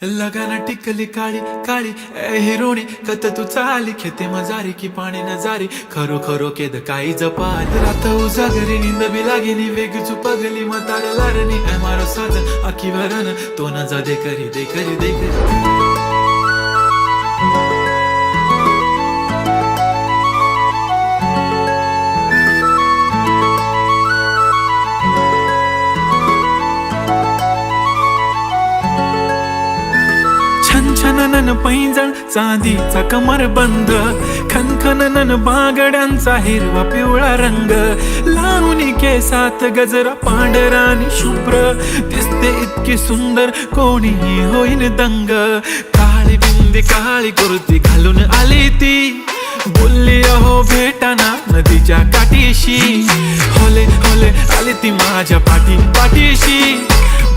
लगाना टिकली काळी काळी ए हिरोणी कत तू चाली खेते मजारी की पाणी न जारी खरो खरो केद काही जपाल रात उजागरी निंद बी लागेनी वेग चुपगली मतार लारणी ए मारो साज आखी भरन तो न जा दे करी दे करी दे करी छनछनन पैंजण चांदीचा कमर बंद खनखनन बागड्यांचा हिरवा पिवळा रंग लावणी केसात गजरा पांढरा आणि शुभ्र दिसते इतकी सुंदर कोणीही होईन दंग काळी बिंदी काळी कुर्ती घालून आली ती बोलली अहो भेटाना नदीच्या काठीशी होले होले आली ती माझ्या पाठीशी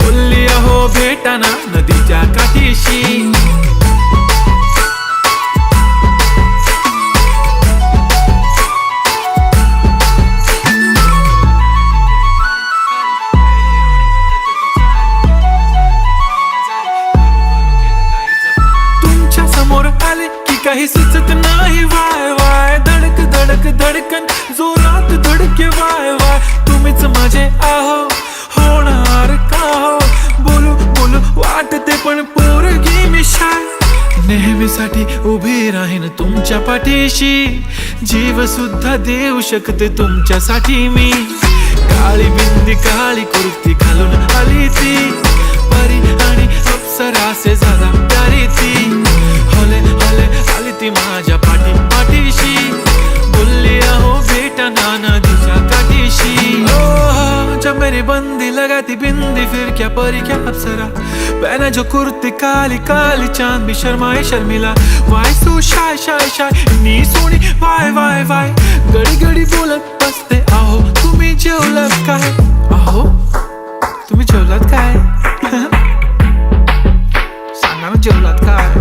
बोलली अहो भेटाना नदीच्या काठीशी तुमच्या समोर आले की काही सुचत नाही वाय वाय धडक धडक धडकन जोरात धडके वाय वाय तुम्हीच माझे आहो होणार का हो बोलू बोलू वाटते पण पोरगी मी शाय नेहमीसाठी उभी राहीन तुमच्या पाठीशी जीव सुद्धा देऊ शकते तुमच्यासाठी मी काळी बिंदी काळी कुर्ती घालून आली ती परी आणि अप्सरासे झाला प्यारी ती होले होले आली ती माझ्या पाठीशी बोलली अहो भेटना नदीच्या काठीशी जब मेरी बंदी लगाती बिंदी फिर क्या परी क्या अप्सरा पहना जो कुर्ती काली काली चांद भी शर्माए शर्मिला why so shy shy shy नी सोनी वाय वाय वाय गडी गडी बोलत बसते अहो तुम्ही जेवलात काय अहो तुम्ही जेवलात काय सांगा ना जेवलात काय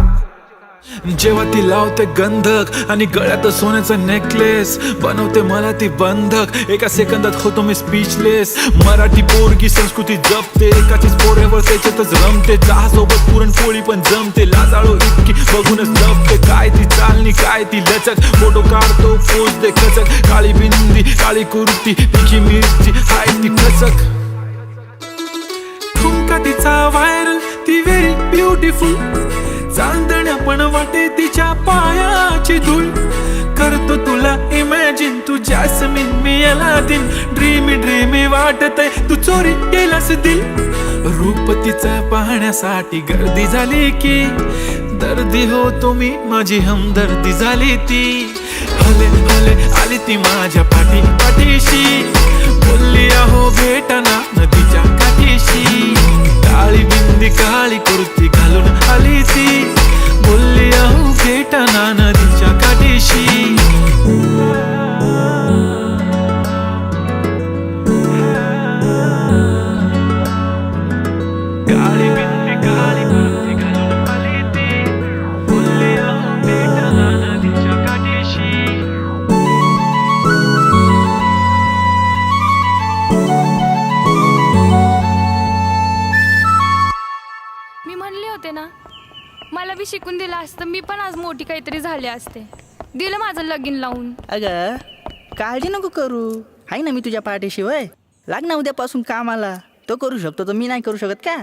जेव्हा ती लावते गंधक आणि गळ्यात सोन्याचा नेकलेस बनवते मला ती बंधक एका सेकंदात होतो मी स्पीचलेस मराठी पोरगी संस्कृती जपते एकाचीच पोरेवर त्याच्यातच रमते चहासोबत पुरणपोळी पण जमते लाजाळू इतकी बघूनच लपते काय ती चालणी काय ती लचक फोटो काढतो पोच दे खचक काळी बिंदी काळी कुर्ती तिखी मिरची हाय ती खचक ठुमका तिचा व्हायरल ती व्हेरी ब्युटिफुल चांदण्या पण वाटे तिच्या पायाची धूळ करतो तुला इमॅजिन तू जॅस्मिन मी अलादीन ड्रीमी ड्रीमी वाटतय तू चोरी केलास दिल रूप तिचं पाहण्यासाठी गर्दी झाली की दर्दी हो तुम्ही माझी हमदर्दी झाली ती हले हले आली ती माझ्या पाठीशी बोलली अहो भेटना नदीच्या काठीशी काळी बिंदी काळी कुर्ती घालून आली ती बोलली अहो भेटना नदीच्या काठीशी काळी बिंदी काळी कुर्ती घालून आली ती बोलली अहो भेटना नदीच्या काठीशी मी म्हणले होते ना मला बी शिकून दिलं असतं मी पण आज मोठी काहीतरी झाले असते दिलं माझं लगीन लावून अगं काळजी नको करू आहे ना मी तुझ्या पाठीशी वय लाग ना उद्यापासून कामाला तो करू शकतो तर मी नाही करू शकत का